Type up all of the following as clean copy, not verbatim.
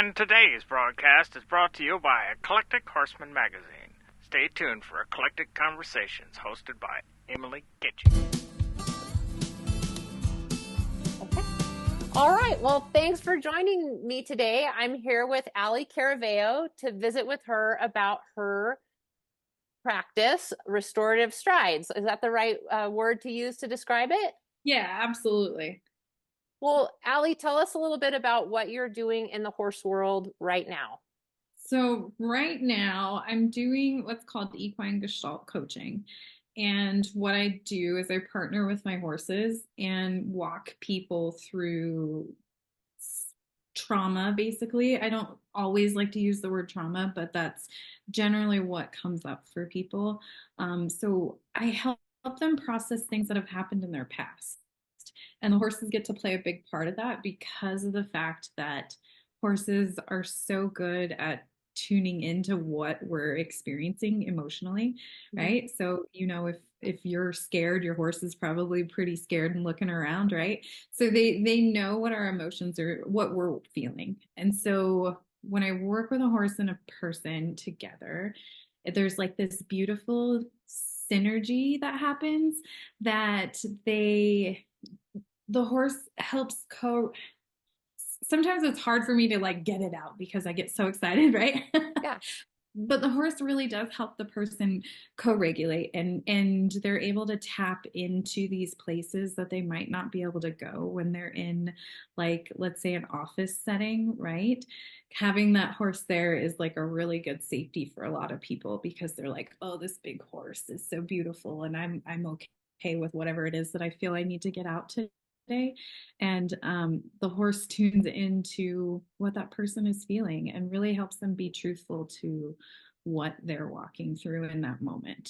And today's broadcast is brought to you by Eclectic Horseman Magazine. Stay tuned for Eclectic Conversations hosted by Emily Gitchie. Okay. All right. Well, thanks for joining me today. I'm here with Alli Caraveo to visit with her about her practice, Restorative Strides. Is that the right word to use to describe it? Yeah, absolutely. Well, Alli, tell us a little bit about what you're doing in the horse world right now. So right now I'm doing what's called Equine Gestalt Coaching. And what I do is I partner with my horses and walk people through trauma, basically. I don't always like to use the word trauma, but that's generally what comes up for people. So I help them process things that have happened in their past. And the horses get to play a big part of that because of the fact that horses are so good at tuning into what we're experiencing emotionally, right? Mm-hmm. So, if you're scared, your horse is probably pretty scared and looking around, right? So they know what our emotions are, what we're feeling. And so when I work with a horse and a person together, there's like this beautiful synergy that happens that the horse helps sometimes it's hard for me to like get it out because I get so excited, right? Yeah. But the horse really does help the person co-regulate and they're able to tap into these places that they might not be able to go when they're in, like, let's say an office setting, right? Having that horse there is like a really good safety for a lot of people because they're like, oh, this big horse is so beautiful and I'm okay with whatever it is that I feel I need to get out today. And the horse tunes into what that person is feeling and really helps them be truthful to what they're walking through in that moment.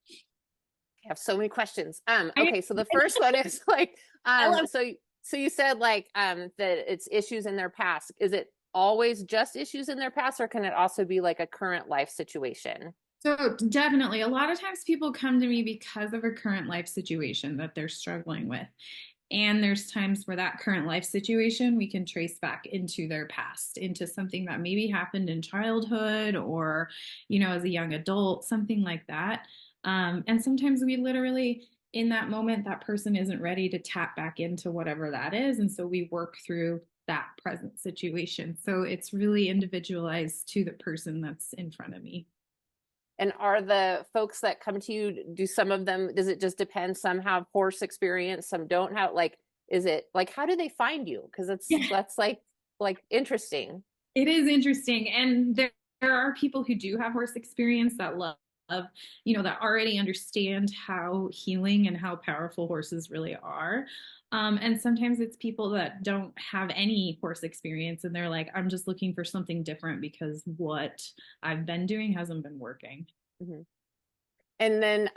I have so many questions. Okay, so the first one is like, so you said like that it's issues in their past. Is it always just issues in their past, or can it also be like a current life situation? So definitely, a lot of times people come to me because of a current life situation that they're struggling with. And there's times where that current life situation we can trace back into their past, into something that maybe happened in childhood or, as a young adult, something like that. And sometimes we literally, in that moment, that person isn't ready to tap back into whatever that is. And so we work through that present situation. So it's really individualized to the person that's in front of me. And are the folks that come to you, do some of them, does it just depend? Some have horse experience, some don't have, like, is it like, how do they find you? Because that's like interesting. It is interesting. And there are people who do have horse experience that love, that already understand how healing and how powerful horses really are. And sometimes it's people that don't have any horse experience and they're like, I'm just looking for something different because what I've been doing hasn't been working. Mm-hmm. And then,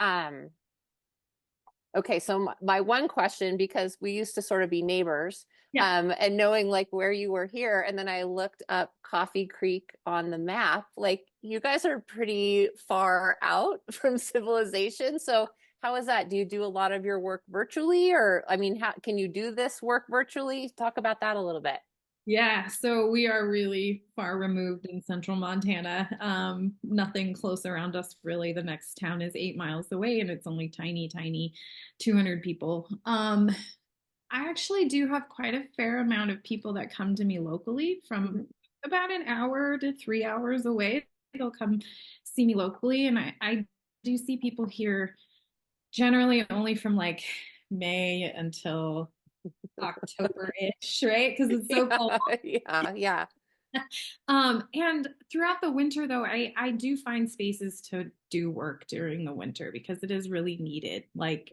okay, so my one question, because we used to sort of be neighbors, and knowing like where you were here, and then I looked up Coffee Creek on the map, like you guys are pretty far out from civilization. So how is that? Do you do a lot of your work virtually, or I mean, how can you do this work virtually? Talk about that a little bit. Yeah, so we are really far removed in central Montana. Nothing close around us, really. The next town is 8 miles away and it's only tiny 200 people. I actually do have quite a fair amount of people that come to me locally from about an hour to 3 hours away. They'll come see me locally, and I do see people here generally only from like May until October-ish, right? Because it's so cold. Yeah. And throughout the winter, though, I do find spaces to do work during the winter because it is really needed. Like,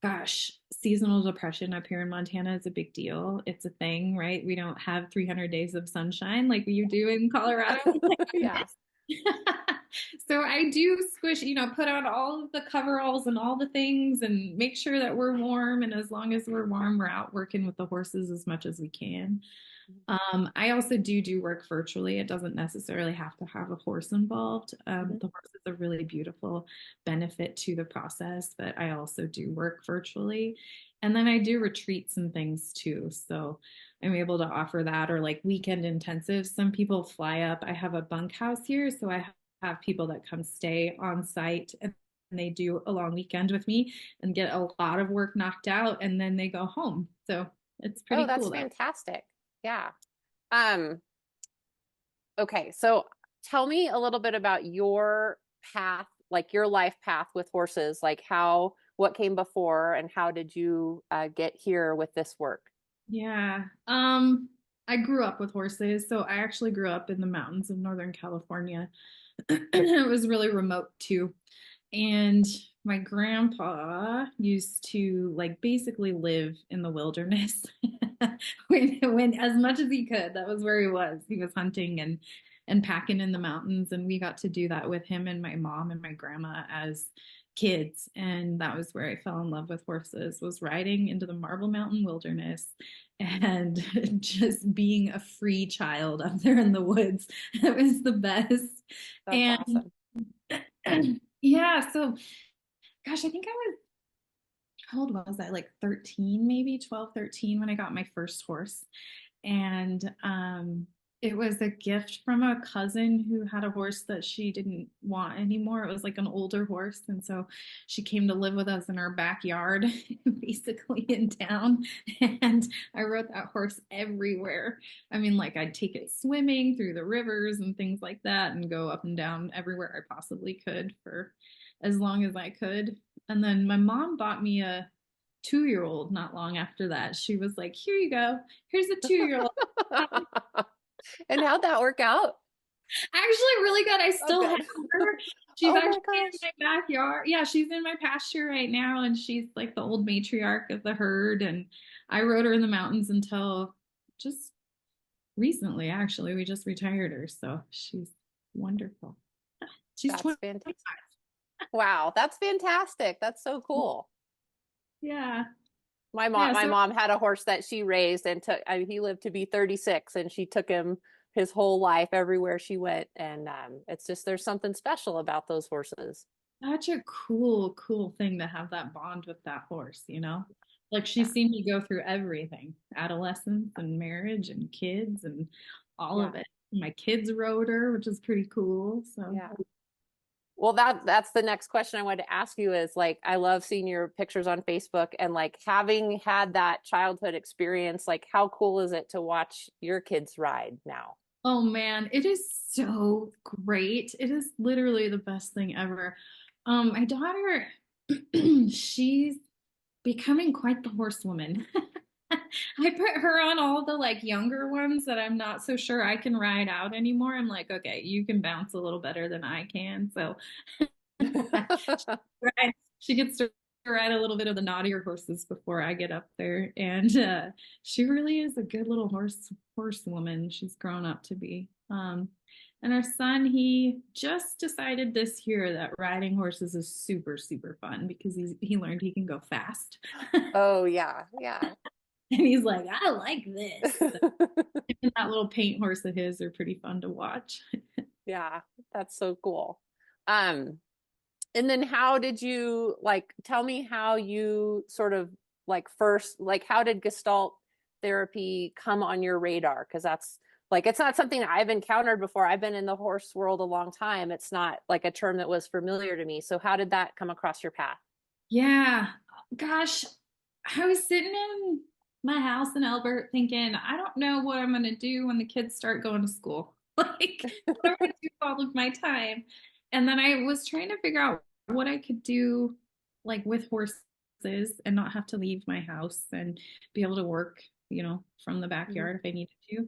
gosh, seasonal depression up here in Montana is a big deal. It's a thing, right? We don't have 300 days of sunshine like you do in Colorado. Yeah. So I do squish, put on all of the coveralls and all the things and make sure that we're warm. And as long as we're warm, we're out working with the horses as much as we can. I also do work virtually. It doesn't necessarily have to have a horse involved. The horse is a really beautiful benefit to the process, but I also do work virtually. And then I do retreats and things too. So I'm able to offer that, or like weekend intensives. Some people fly up. I have a bunkhouse here. So I have people that come stay on site and they do a long weekend with me and get a lot of work knocked out and then they go home. So it's Oh, pretty that's cool that. fantastic. Yeah. Um, okay, so tell me a little bit about your path, like your life path with horses, like what came before and how did you get here with this work? Yeah. I grew up with horses. So I actually grew up in the mountains of Northern California. It was really remote too. And my grandpa used to like basically live in the wilderness when as much as he could. That was where he was. He was hunting and packing in the mountains, and we got to do that with him and my mom and my grandma as kids. And that was where I fell in love with horses, was riding into the Marble Mountain wilderness and just being a free child up there in the woods. It was the best. That's And awesome. yeah, so gosh, I think I was, how old was I? Like 13, maybe 12, 13 when I got my first horse. And it was a gift from a cousin who had a horse that she didn't want anymore. It was like an older horse. And so she came to live with us in our backyard, basically in town. And I rode that horse everywhere. I mean, like I'd take it swimming through the rivers and things like that and go up and down everywhere I possibly could for as long as I could. And then my mom bought me a 2-year-old not long after that. She was like, here you go. Here's a 2-year-old. And how'd that work out? Actually, really good. I still Okay. have her. She's Oh my actually in gosh. my backyard. Yeah, she's in my pasture right now, and she's like the old matriarch of the herd. And I rode her in the mountains until just recently, actually. We just retired her, so she's wonderful. She's That's 20. fantastic. Wow, that's fantastic. That's so cool. Yeah. My mom, Yeah. my So mom had a horse that she raised and took, I mean, he lived to be 36 and she took him his whole life everywhere she went. And it's just, there's something special about those horses. such a cool thing to have that bond with that horse, you know? Like Yeah. she's seen me go through everything, adolescence and marriage and kids and all Yeah. of it. My kids rode her, which is pretty cool. So Yeah. Well, that's the next question I wanted to ask you is like, I love seeing your pictures on Facebook and like having had that childhood experience, like how cool is it to watch your kids ride now? oh man, it is so great. It is literally the best thing ever. My daughter, she's becoming quite the horsewoman. I put her on all the like younger ones that I'm not so sure I can ride out anymore. I'm like, okay, you can bounce a little better than I can. So right, she gets to ride a little bit of the naughtier horses before I get up there. And she really is a good little horsewoman. She's grown up to be. And our son, he just decided this year that riding horses is super fun because he learned he can go fast. Oh yeah, yeah. And he's like, I like this. And that little paint horse of his are pretty fun to watch. Yeah, that's so cool. Um, and then how did you like tell me how you sort of like first like how did Gestalt therapy come on your radar? Because that's like it's not something I've encountered before. I've been in the horse world a long time. It's not like a term that was familiar to me. So how did that come across your path? Yeah, gosh, I was sitting in my house in Albert thinking, I don't know what I'm going to do when the kids start going to school. Like, what am I going to do with all of my time? And then I was trying to figure out what I could do, like with horses and not have to leave my house and be able to work, from the Mhm. backyard if I needed to.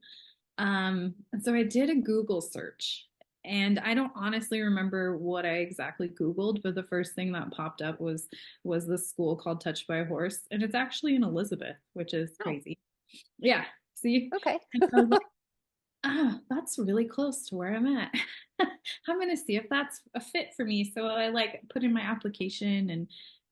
And so I did a Google search. And I don't honestly remember what I exactly Googled, but the first thing that popped up was this school called Touched by a Horse. And it's actually in Elizabeth, which is Oh, crazy. Yeah. See? okay. And I was like, that's really close to where I'm at. I'm gonna see if that's a fit for me. So I like put in my application and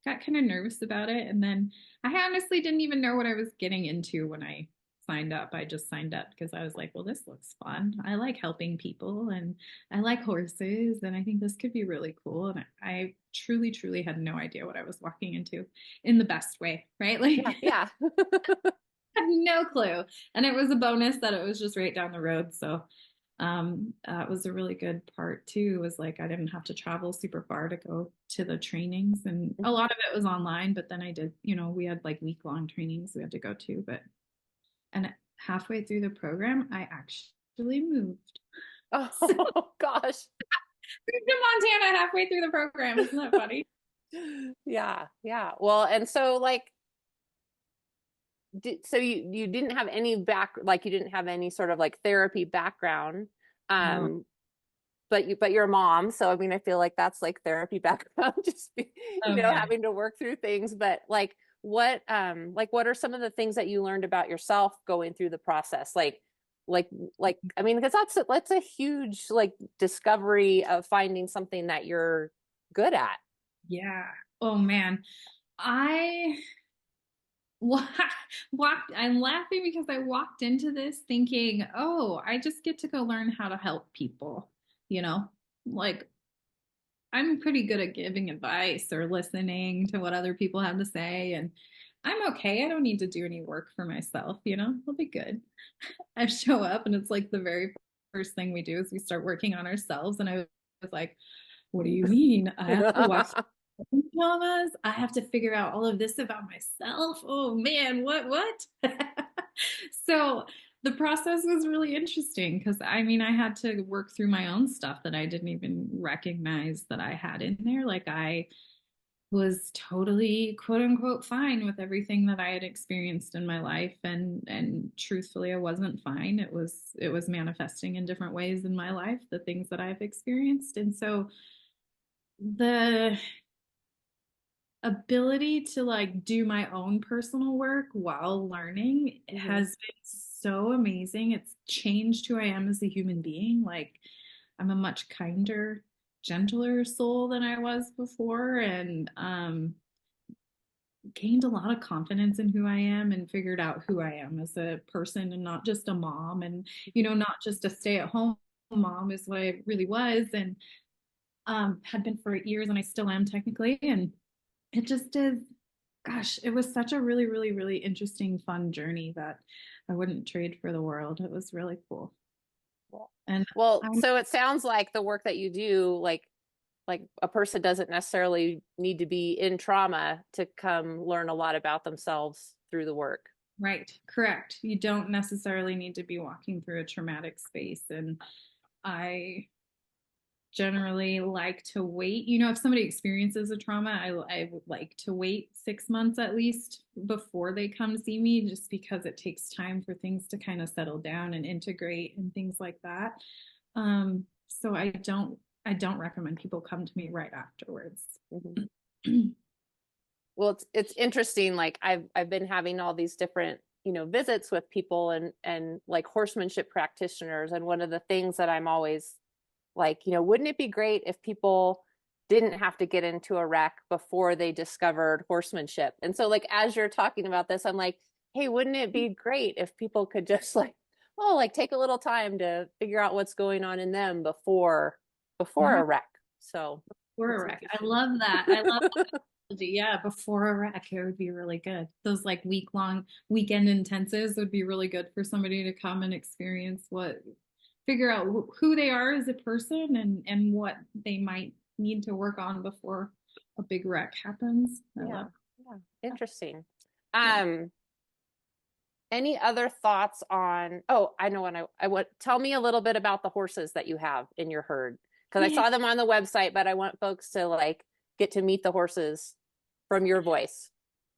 got kind of nervous about it. And then I honestly didn't even know what I was getting into when I signed up. I just signed up because I was like, well, this looks fun. I like helping people and I like horses, and I think this could be really cool. And I truly, truly had no idea what I was walking into in the best way, right? Like, Yeah. had no clue. And it was a bonus that it was just right down the road. So it was a really good part too, was like I didn't have to travel super far to go to the trainings, and a lot of it was online, but then I did, we had like week-long trainings we had to go to, and halfway through the program I actually moved. Oh gosh. Moved to Montana halfway through the program. Isn't that funny? Yeah. Well, and so like, so you didn't have any you didn't have any sort of like therapy background, No. but you're a mom, so I mean, I feel like that's like therapy background, just Yeah. having to work through things. But like what are some of the things that you learned about yourself going through the process? Like I mean, because that's a huge like discovery of finding something that you're good at. Yeah. Oh man. I I'm laughing because I walked into this thinking, oh, I just get to go learn how to help people, like I'm pretty good at giving advice or listening to what other people have to say. And I'm okay. I don't need to do any work for myself, I'll be good. I show up and it's like the very first thing we do is we start working on ourselves. And I was like, what do you mean? I have to watch traumas. I have to figure out all of this about myself. Oh man, what? So the process was really interesting because I mean, I had to work through my own stuff that I didn't even recognize that I had in there. Like I was totally quote unquote fine with everything that I had experienced in my life, and truthfully I wasn't fine. It was manifesting in different ways in my life, the things that I've experienced. And so the ability to like do my own personal work while learning has been so amazing. It's changed who I am as a human being. Like I'm a much kinder, gentler soul than I was before, and gained a lot of confidence in who I am and figured out who I am as a person and not just a mom, and not just a stay-at-home mom is what I really was, and had been for years, and I still am technically. And it just is, gosh, it was such a really, really, really interesting, fun journey that I wouldn't trade for the world. It was really cool. And so it sounds like the work that you do, like a person doesn't necessarily need to be in trauma to come learn a lot about themselves through the work. Right, correct. You don't necessarily need to be walking through a traumatic space. And I generally like to wait. If somebody experiences a trauma, I would like to wait 6 months at least before they come see me, just because it takes time for things to kind of settle down and integrate and things like that. So I don't recommend people come to me right afterwards. Mm-hmm. Well, it's interesting. Like I've been having all these different, visits with people and like horsemanship practitioners. And one of the things that I'm always like, wouldn't it be great if people didn't have to get into a wreck before they discovered horsemanship? And so like, as you're talking about this, I'm like, hey, wouldn't it be great if people could just like take a little time to figure out what's going on in them before a wreck. So before a wreck. I love that. I love that. Yeah, before a wreck, it would be really good. Those like week-long weekend intensives would be really good for somebody to come and figure out who they are as a person and what they might need to work on before a big wreck happens. Yeah. Interesting. Any other thoughts on, I know I want, tell me a little bit about the horses that you have in your herd. Because I saw them on the website, but I want folks to like get to meet the horses from your voice.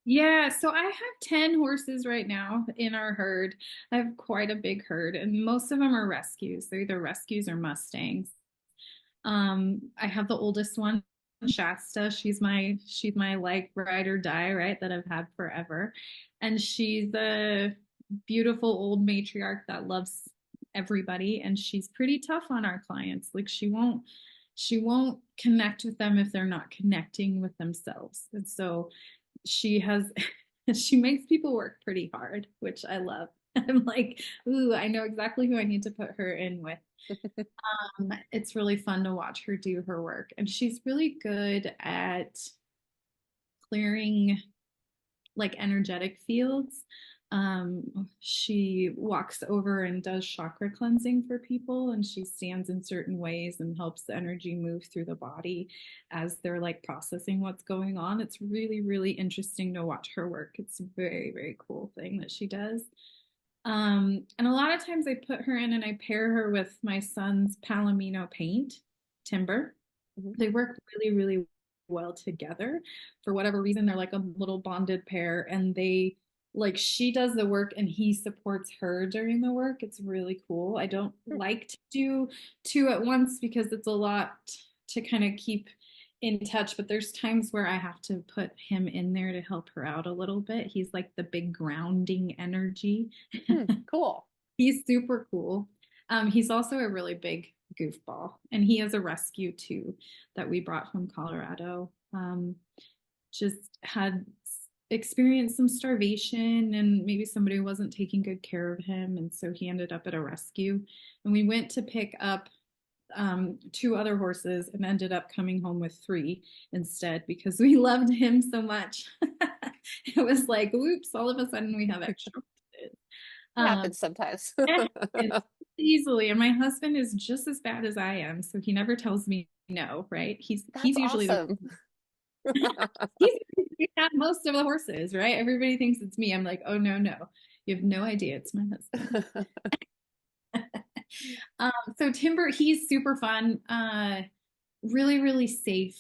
Yeah, so I have 10 horses right now in our herd. I have quite a big herd, and most of them are rescues. They're either rescues or Mustangs. I have the oldest one, Shasta. She's my like ride or die, right, that I've had forever. And she's a beautiful old matriarch that loves everybody, and she's pretty tough on our clients. Like she won't connect with them if they're not connecting with themselves. And so she makes people work pretty hard, which I love. I'm like, ooh, I know exactly who I need to put her in with. It's really fun to watch her do her work. And she's really good at clearing like energetic fields. She walks over and does chakra cleansing for people, and she stands in certain ways and helps the energy move through the body as they're like processing what's going on. It's really, really interesting to watch her work. It's a very, very cool thing that she does. And a lot of times I put her in and I pair her with my son's Palomino paint, Timber. Mhm. They work really, really well together. For whatever reason, they're like a little bonded pair, and they like she does the work and he supports her during the work. It's really cool. I don't like to do two at once because it's a lot to kind of keep in touch, but there's times where I have to put him in there to help her out a little bit. He's like the big grounding energy. Cool. He's super cool. He's also a really big goofball, and he has a rescue too that we brought from Colorado. Just had experienced some starvation, and maybe somebody wasn't taking good care of him, and so he ended up at a rescue. And we went to pick up two other horses and ended up coming home with three instead because we loved him so much. It was like, oops, all of a sudden we have extra horses. It happens sometimes. Easily. And my husband is just as bad as I am, so he never tells me no, right? He's That's usually awesome. he's got most of the horses, right? Everybody thinks it's me. I'm like, oh no, no. You have no idea. It's my husband. So Timber, he's super fun. Really, really safe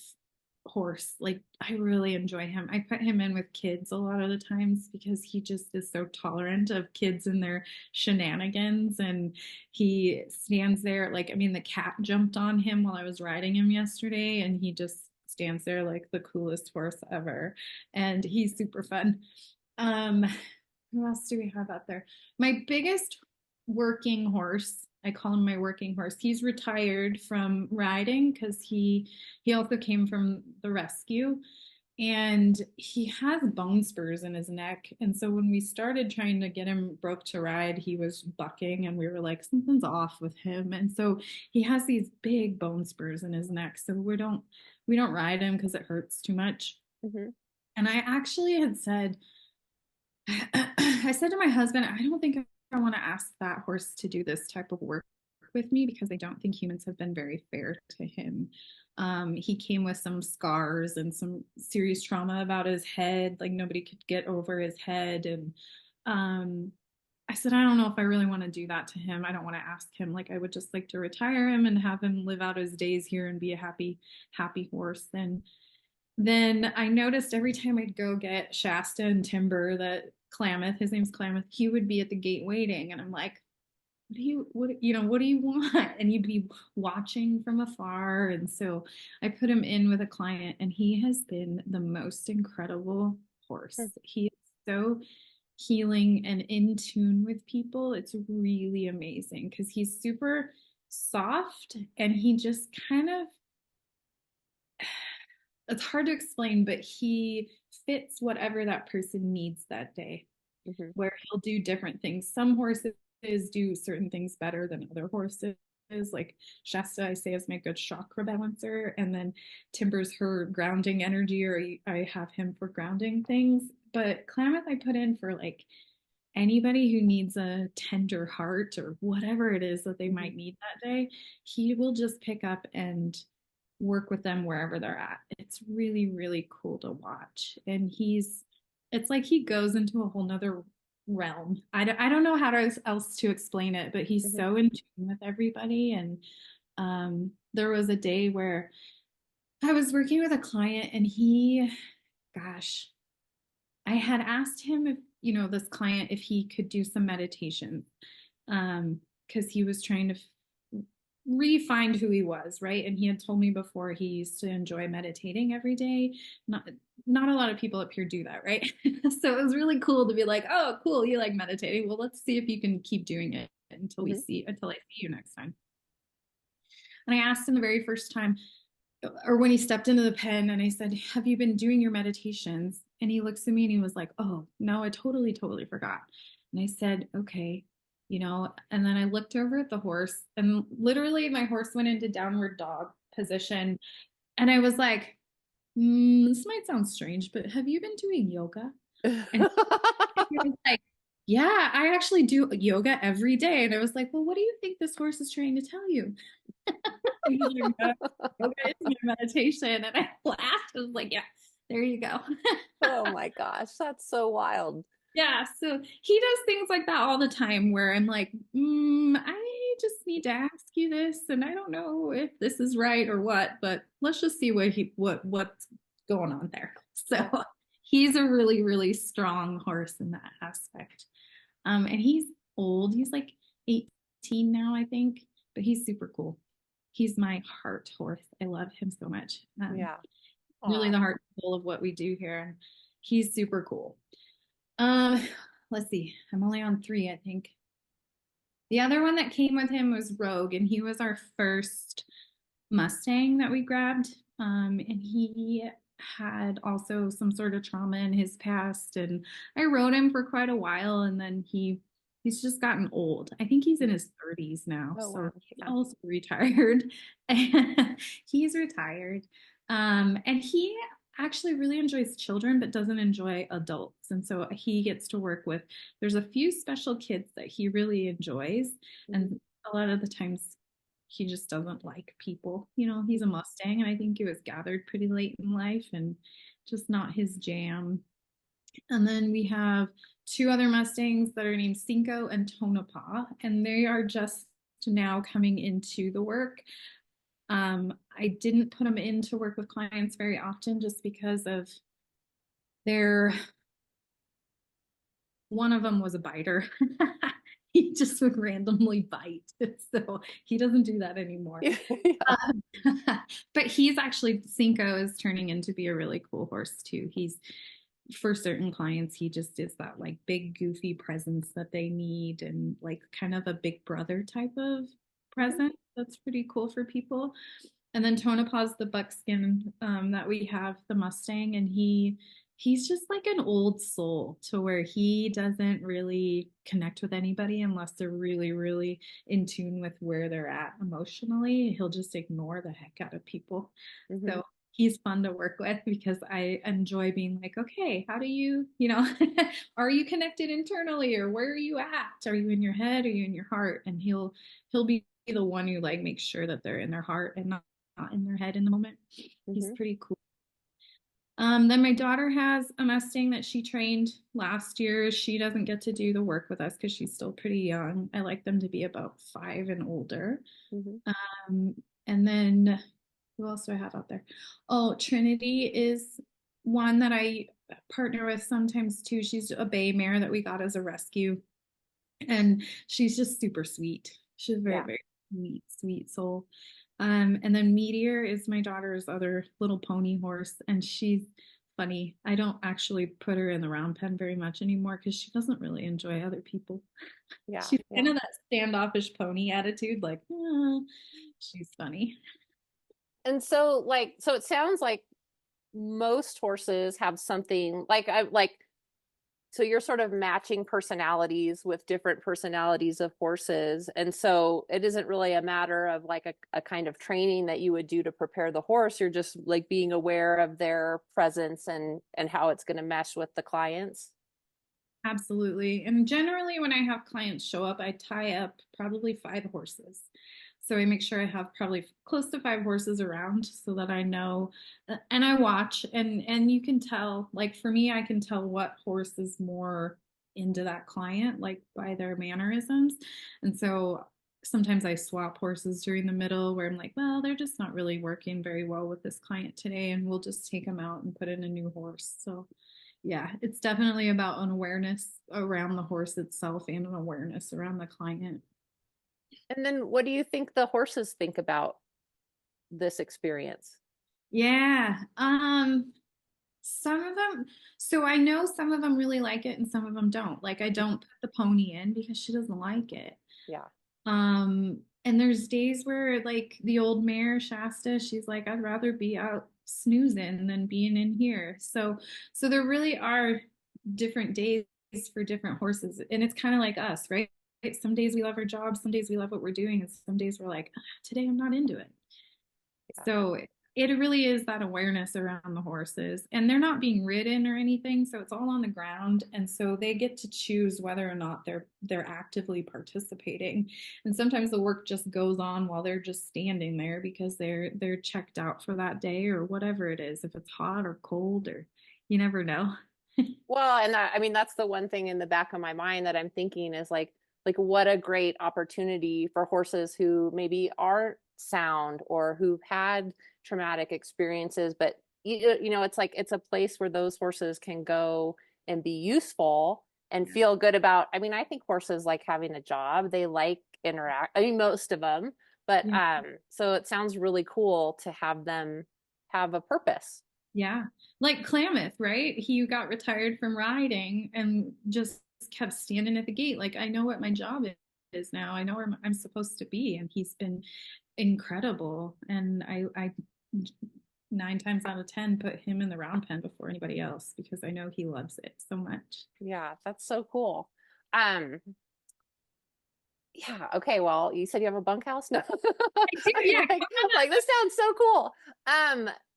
horse. Like I really enjoy him. I put him in with kids a lot of the times because he just is so tolerant of kids and their shenanigans. And he stands there like, I mean, the cat jumped on him while I was riding him yesterday, and he just stands there like the coolest horse ever. And he's super fun. Who else do we have out there? My biggest working horse, I call him my working horse. He's retired from riding because he also came from the rescue, and he has bone spurs in his neck. And so when we started trying to get him broke to ride, he was bucking, and we were like, something's off with him. And so he has these big bone spurs in his neck. So we don't ride him because it hurts too much. Mm-hmm. And I actually had said, I said to my husband, I don't think I want to ask that horse to do this type of work with me because I don't think humans have been very fair to him. He came with some scars and some serious trauma about his head, like nobody could get over his head. And I said, I don't know if I really want to do that to him. I don't want to ask him. Like, I would just like to retire him and have him live out his days here and be a happy, happy horse. And then I noticed every time I'd go get Shasta and Timber that Klamath, his name's Klamath, he would be at the gate waiting. And I'm like, what do you want? And he'd be watching from afar. And so I put him in with a client, and he has been the most incredible horse. He is so healing and in tune with people. It's really amazing because he's super soft, and he just kind of, it's hard to explain, but he fits whatever that person needs that day, where he'll do different things. Some horses do certain things better than other horses. Like Shasta, I say, is my good chakra balancer, and then Timber's her grounding energy, or I have him for grounding things. But Klamath I put in for like anybody who needs a tender heart or whatever it is that they might need that day. He will just pick up and work with them wherever they're at. It's really, really cool to watch. And it's like he goes into a whole nother realm. I don't know how else to explain it, but he's so in tune with everybody. And there was a day where I was working with a client, and I had asked him if, this client, if he could do some meditation, because he was trying to re-find who he was, right? And he had told me before he used to enjoy meditating every day. Not a lot of people up here do that, right? So it was really cool to be like, oh, cool, you like meditating. Well, let's see if you can keep doing it until I see you next time. And I asked him the very first time, or when he stepped into the pen, and I said, have you been doing your meditations? And he looks at me and he was like, oh, no, I totally forgot. And I said, okay, and then I looked over at the horse, and literally my horse went into downward dog position. And I was like, this might sound strange, but have you been doing yoga? And he was like, yeah, I actually do yoga every day. And I was like, well, what do you think this horse is trying to tell you? And he's like, "No, yoga is my meditation." And I laughed. I was like, yeah, there you go. Oh my gosh, that's so wild. Yeah, so he does things like that all the time where I'm like, I just need to ask you this, and I don't know if this is right or what, but let's just see what's going on there. So he's a really, really strong horse in that aspect. And he's old. He's like 18 now, I think, but he's super cool. He's my heart horse. I love him so much. Yeah. Really the heart and soul of what we do here. He's super cool. Um, let's see. I'm only on 3, I think. The other one that came with him was Rogue, and he was our first Mustang that we grabbed. And he had also some sort of trauma in his past, and I rode him for quite a while, and then he's just gotten old. I think he's in his 30s now, Oh, so wow. he's also retired. He's retired. And he actually really enjoys children but doesn't enjoy adults, and so he gets to work with, there's a few special kids that he really enjoys, and a lot of the times he just doesn't like people. He's a Mustang, and I think he was gathered pretty late in life and just not his jam. And then we have 2 other Mustangs that are named Cinco and Tonopah, and they are just now coming into the work. I didn't put them in to work with clients very often just because of one of them was a biter. He just would randomly bite. So he doesn't do that anymore. But he's actually, Cinco is turning into be a really cool horse too. For certain clients, he just is that like big goofy presence that they need, and like kind of a big brother type of presence. That's pretty cool for people. And then Tonopah's the buckskin that we have, the Mustang, and he's just like an old soul to where he doesn't really connect with anybody unless they're really, really in tune with where they're at emotionally. He'll just ignore the heck out of people. So he's fun to work with because I enjoy being like, okay, how do you, are you connected internally, or where are you at? Are you in your head? Are you in your heart? And he'll be the one who like makes sure that they're in their heart and not in their head in the moment. He's pretty cool. Then my daughter has a Mustang that she trained last year. She doesn't get to do the work with us because she's still pretty young. I like them to be about 5 and older. And then who else do I have out there? Oh, Trinity is one that I partner with sometimes too. She's a bay mare that we got as a rescue, and she's just super sweet. She's very, very sweet, sweet soul. And then Meteor is my daughter's other little pony horse, and she's funny. I don't actually put her in the round pen very much anymore because she doesn't really enjoy other people. She's kind of that standoffish pony attitude, like, she's funny. And so it sounds like most horses have something so you're sort of matching personalities with different personalities of horses. And so it isn't really a matter of like a kind of training that you would do to prepare the horse. You're just like being aware of their presence and how it's going to mesh with the clients. Absolutely. And generally when I have clients show up, I tie up probably 5 horses. So I make sure I have probably close to 5 horses around so that I know, and I watch, and you can tell, like for me, I can tell what horse is more into that client, like by their mannerisms. And so sometimes I swap horses during the middle where I'm like, well, they're just not really working very well with this client today, and we'll just take them out and put in a new horse. So yeah, it's definitely about an awareness around the horse itself and an awareness around the client. And then what do you think the horses think about this experience? Yeah. Some of them, so I know some of them really like it and some of them don't. Like I don't put the pony in because she doesn't like it. Yeah. And there's days where like the old mare Shasta, she's like, I'd rather be out snoozing than being in here. So there really are different days for different horses. And it's kind of like us, right? Some days we love our job, some days we love what we're doing, and some days we're like, today I'm not into it. Yeah. So it really is that awareness around the horses, and they're not being ridden or anything, so it's all on the ground, and so they get to choose whether or not they're actively participating. And sometimes the work just goes on while they're just standing there because they're checked out for that day or whatever it is, if it's hot or cold, or you never know. Well, and I mean, that's the one thing in the back of my mind that I'm thinking is like what a great opportunity for horses who maybe aren't sound or who've had traumatic experiences, but you know, it's like it's a place where those horses can go and be useful and feel good about. I mean, I think horses like having a job. They like interact. I mean, most of them, but Yeah. so it sounds really cool to have them have a purpose. Yeah. Like Klamath, right? He got retired from riding and just kept standing at the gate. Like, I know what my job is now. I know where I'm supposed to be. And he's been incredible. And I 9 times out of 10 put him in the round pen before anybody else because I know he loves it so much. Yeah, that's so cool. Um, yeah, okay, well, you said you have a bunkhouse? No. Yeah. like this sounds so cool.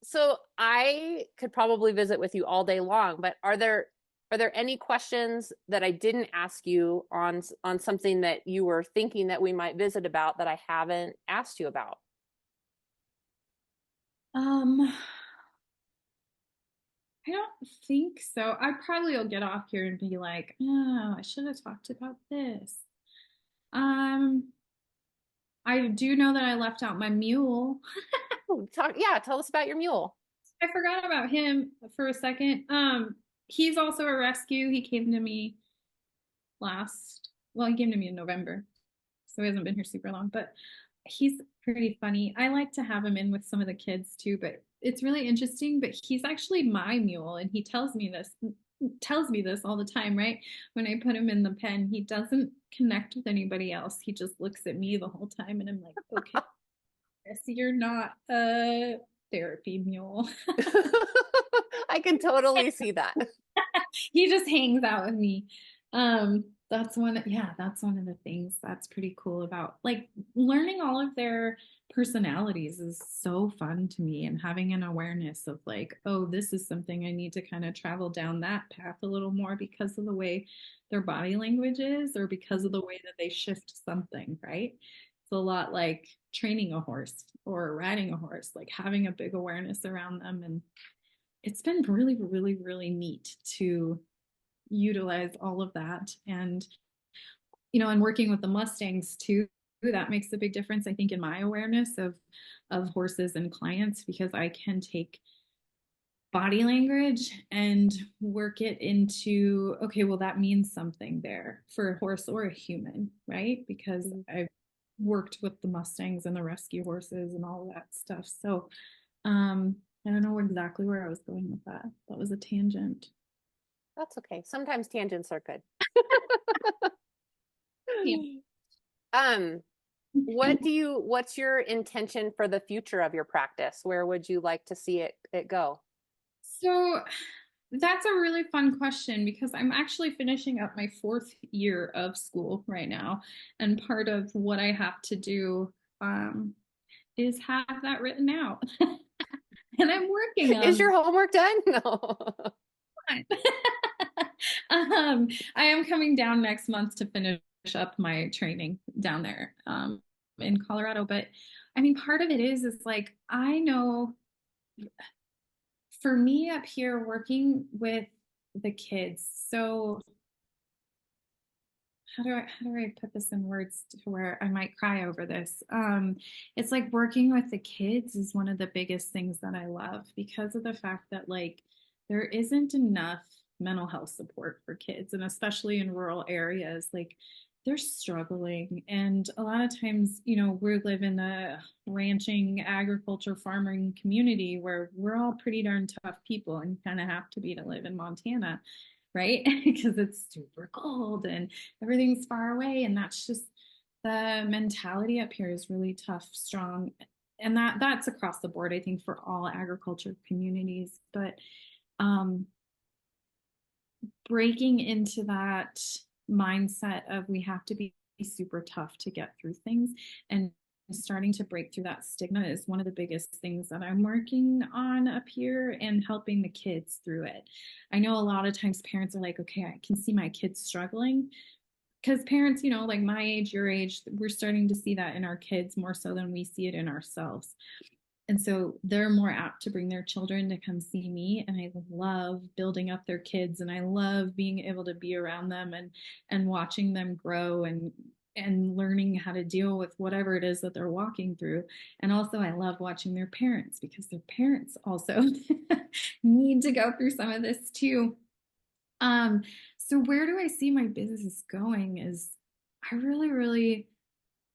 So I could probably visit with you all day long, but are there any questions that I didn't ask you on something that you were thinking that we might visit about that I haven't asked you about? I don't think so. I probably will get off here and be like, oh, I should have talked about this. I do know that I left out my mule. Tell us about your mule. I forgot about him for a second. He's also a rescue. He came to me he came to me in November, so he hasn't been here super long, but he's pretty funny. I like to have him in with some of the kids too, but it's really interesting, but he's actually my mule, and he tells me this all the time, right? When I put him in the pen, he doesn't connect with anybody else. He just looks at me the whole time, and I'm like, okay, Chris, you're not a therapy mule. I can totally see that. He just hangs out with me. That's one of the things that's pretty cool about like learning all of their personalities is so fun to me, and having an awareness of like, oh, this is something I need to kind of travel down that path a little more because of the way their body language is, or because of the way that they shift something, right? It's a lot like training a horse or riding a horse, like having a big awareness around them. And it's been really, really, really neat to utilize all of that. And, and working with the Mustangs too, that makes a big difference, I think, in my awareness of horses and clients, because I can take body language and work it into, okay, well, that means something there for a horse or a human, right? Because I've worked with the Mustangs and the rescue horses and all of that stuff. So I don't know exactly where I was going with that. That was a tangent. That's okay. Sometimes tangents are good. Yeah. What's your intention for the future of your practice? Where would you like to see it go? So that's a really fun question, because I'm actually finishing up my 4th year of school right now. And part of what I have to do is have that written out. And I'm working on. Is your homework done? No. I am coming down next month to finish up my training down there in Colorado. But I mean, part of it is like, I know for me up here working with the kids, so how do I put this in words to where I might cry over this? It's like working with the kids is one of the biggest things that I love, because of the fact that like there isn't enough mental health support for kids, and especially in rural areas, like they're struggling. And a lot of times, we live in a ranching, agriculture, farming community where we're all pretty darn tough people, and you kind of have to be to live in Montana, right? Because it's super cold and everything's far away. And that's just the mentality up here is really tough, strong. And that's across the board, I think, for all agriculture communities. But breaking into that mindset of we have to be super tough to get through things, and starting to break through that stigma is one of the biggest things that I'm working on up here, and helping the kids through it. I know a lot of times parents are like, okay, I can see my kids struggling, because parents, like my age, your age, we're starting to see that in our kids more so than we see it in ourselves. And so they're more apt to bring their children to come see me. And I love building up their kids, and I love being able to be around them and watching them grow and learning how to deal with whatever it is that they're walking through. And also I love watching their parents, because their parents also need to go through some of this too. So where do I see my business going is I really, really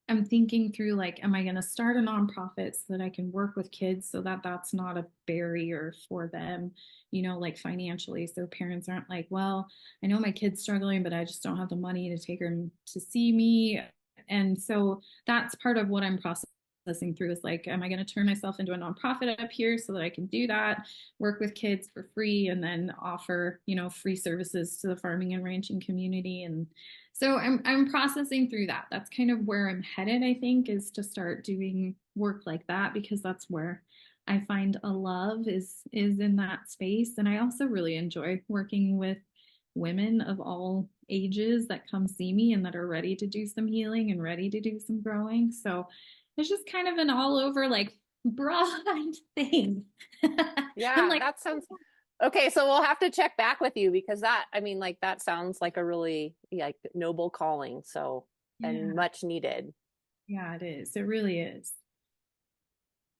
am thinking through, like, am I going to start a nonprofit so that I can work with kids so that that's not a barrier for them, like financially. So parents aren't like, well, I know my kid's struggling, but I just don't have the money to take them to see me. And so that's part of what I'm processing through is like, am I going to turn myself into a nonprofit up here so that I can do that, work with kids for free, and then offer, free services to the farming and ranching community. And so I'm processing through that. That's kind of where I'm headed, I think, is to start doing work like that, because that's where I find a love is in that space. And I also really enjoy working with women of all ages that come see me and that are ready to do some healing and ready to do some growing. So it's just kind of an all over, like, broad thing. Yeah, Like, that sounds okay. So we'll have to check back with you, because that sounds like a really like noble calling. So, and yeah, much needed. yeah, it is. It really is.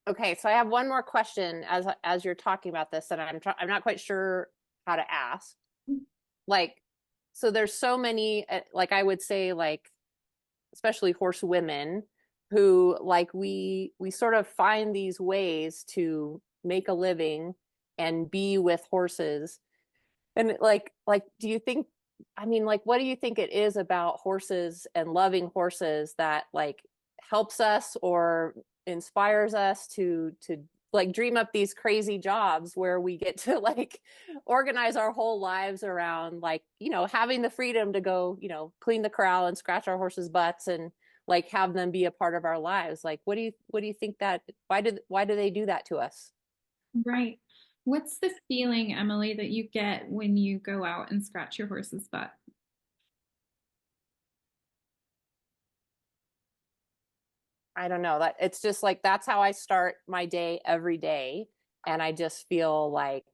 Okay, so I have one more question as you're talking about this, and I'm not quite sure how to ask. Like, so there's so many, like I would say, like especially horse women, who like we sort of find these ways to make a living and be with horses. And like do you think, I mean, like, what do you think it is about horses and loving horses that like helps us or inspires us to like dream up these crazy jobs where we get to like organize our whole lives around, like, having the freedom to go, clean the corral and scratch our horses' butts and like have them be a part of our lives? Like, what do you think that, why do they do that to us? Right. What's the feeling, Emily, that you get when you go out and scratch your horse's butt? I don't know, that it's just like that's how I start my day every day. And I just feel like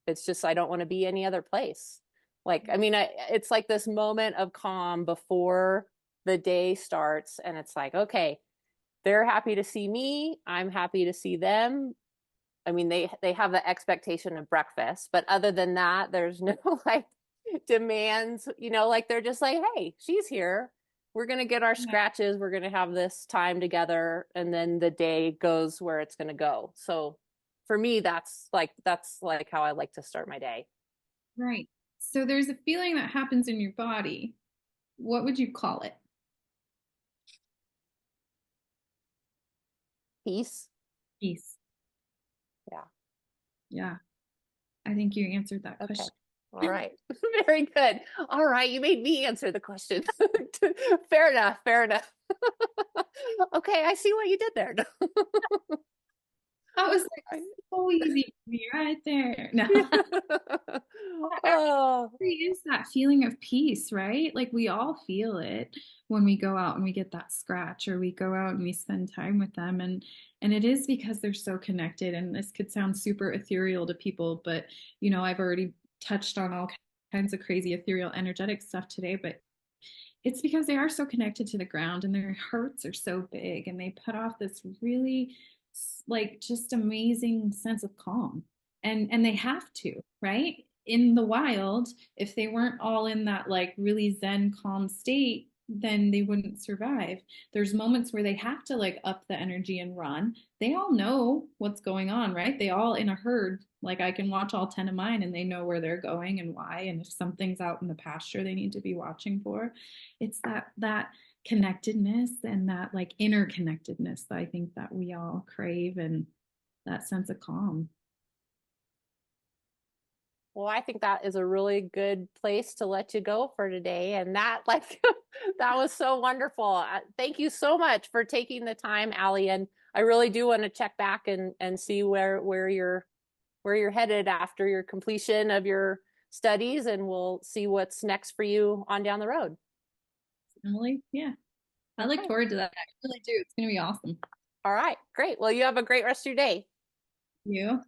it's just, I don't want to be any other place. Like, I mean, it's like this moment of calm before the day starts. And it's like, okay, they're happy to see me. I'm happy to see them. I mean, they have the expectation of breakfast, but other than that, there's no like demands, like they're just like, hey, she's here. We're going to get our Yeah. scratches. We're going to have this time together. And then the day goes where it's going to go. So for me, that's like how I like to start my day. Right. So there's a feeling that happens in your body. What would you call it? Peace. Peace. Yeah. Yeah. I think you answered that Okay. question. All right. Very good. All right. You made me answer the question. Fair enough. Fair enough. Okay. I see what you did there. That was like so easy for me right there. No. Oh, Is that feeling of peace, right? Like we all feel it when we go out and we get that scratch, or we go out and we spend time with them. And it is because they're so connected. And this could sound super ethereal to people, but I've already touched on all kinds of crazy ethereal energetic stuff today, but it's because they are so connected to the ground, and their hearts are so big, and they put off this really like just amazing sense of calm. And they have to, right? In the wild, if they weren't all in that like really zen calm state, then they wouldn't survive. There's moments where they have to like up the energy and run. They all know what's going on, right? They all in a herd, like I can watch all 10 of mine and they know where they're going and why, and if something's out in the pasture they need to be watching for. It's that connectedness and that like interconnectedness that I think that we all crave, and that sense of calm. Well, I think that is a really good place to let you go for today. And that, like, that was so wonderful. Thank you so much for taking the time, Alli. And I really do want to check back and see where you're headed after your completion of your studies, and we'll see what's next for you on down the road. Emily, yeah. I look forward to that. I really do. It's going to be awesome. All right, great. Well, you have a great rest of your day. You.